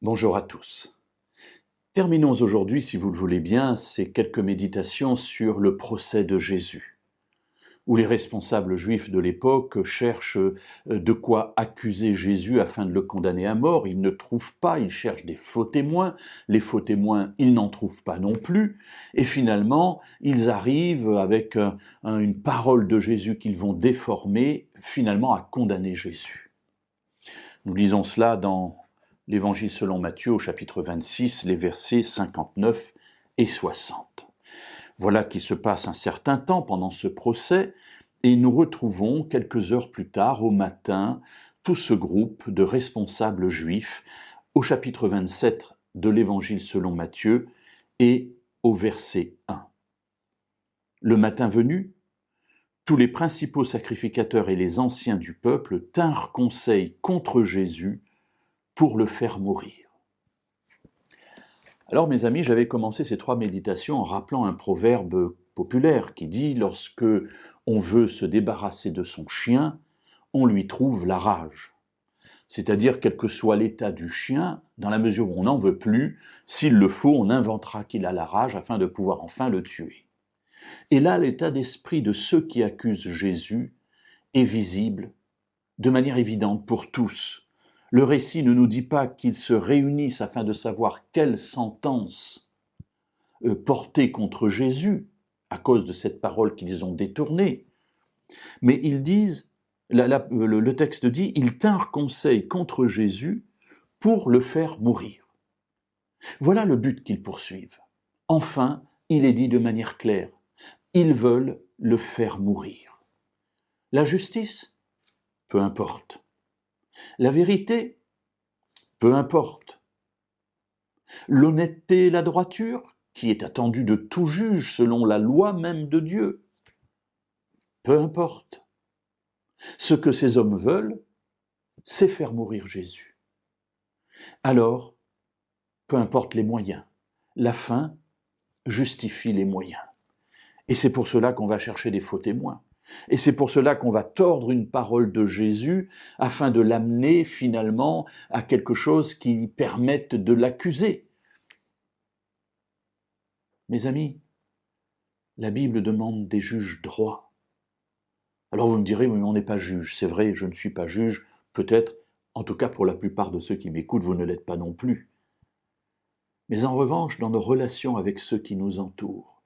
Bonjour à tous. Terminons aujourd'hui, si vous le voulez bien, ces quelques méditations sur le procès de Jésus, où les responsables juifs de l'époque cherchent de quoi accuser Jésus afin de le condamner à mort. Ils ne trouvent pas, ils cherchent des faux témoins. Les faux témoins, ils n'en trouvent pas non plus. Et finalement, ils arrivent avec une parole de Jésus qu'ils vont déformer, finalement à condamner Jésus. Nous lisons cela dans l'Évangile selon Matthieu au chapitre 26, les versets 59 et 60. Voilà qu'il se passe un certain temps pendant ce procès et nous retrouvons quelques heures plus tard, au matin, tout ce groupe de responsables juifs au chapitre 27 de l'Évangile selon Matthieu et au verset 1. Le matin venu, tous les principaux sacrificateurs et les anciens du peuple tinrent conseil contre Jésus pour le faire mourir. Alors mes amis, j'avais commencé ces 3 méditations en rappelant un proverbe populaire qui dit « Lorsque on veut se débarrasser de son chien, on lui trouve la rage ». C'est-à-dire, quel que soit l'état du chien, dans la mesure où on n'en veut plus, s'il le faut, on inventera qu'il a la rage afin de pouvoir enfin le tuer. Et là, l'état d'esprit de ceux qui accusent Jésus est visible de manière évidente pour tous. Le récit ne nous dit pas qu'ils se réunissent afin de savoir quelle sentence porter contre Jésus à cause de cette parole qu'ils ont détournée. Mais ils disent, le texte dit, ils tinrent conseil contre Jésus pour le faire mourir. Voilà le but qu'ils poursuivent. Enfin, il est dit de manière claire, ils veulent le faire mourir. La justice? Peu importe. La vérité? Peu importe. L'honnêteté et la droiture, qui est attendue de tout juge selon la loi même de Dieu? Peu importe. Ce que ces hommes veulent, c'est faire mourir Jésus. Alors, peu importe les moyens, la fin justifie les moyens. Et c'est pour cela qu'on va chercher des faux témoins. Et c'est pour cela qu'on va tordre une parole de Jésus afin de l'amener finalement à quelque chose qui permette de l'accuser. Mes amis, la Bible demande des juges droits. Alors vous me direz, mais on n'est pas juge. C'est vrai, je ne suis pas juge. Peut-être, en tout cas pour la plupart de ceux qui m'écoutent, vous ne l'êtes pas non plus. Mais en revanche, dans nos relations avec ceux qui nous entourent,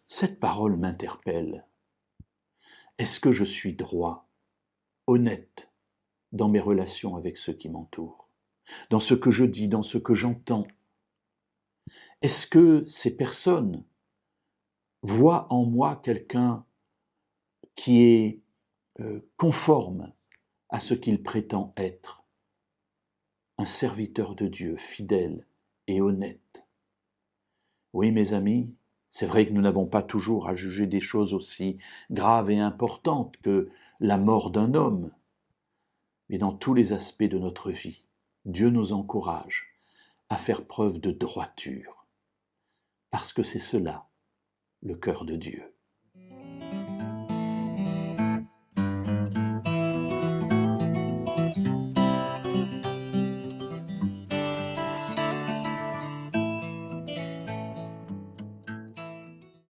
cette parole m'interpelle. Est-ce que je suis droit, honnête dans mes relations avec ceux qui m'entourent, dans ce que je dis, dans ce que j'entends? Est-ce que ces personnes voient en moi quelqu'un qui est conforme à ce qu'il prétend être, un serviteur de Dieu fidèle et honnête? Oui, mes amis, c'est vrai que nous n'avons pas toujours à juger des choses aussi graves et importantes que la mort d'un homme, mais dans tous les aspects de notre vie, Dieu nous encourage à faire preuve de droiture, parce que c'est cela, le cœur de Dieu.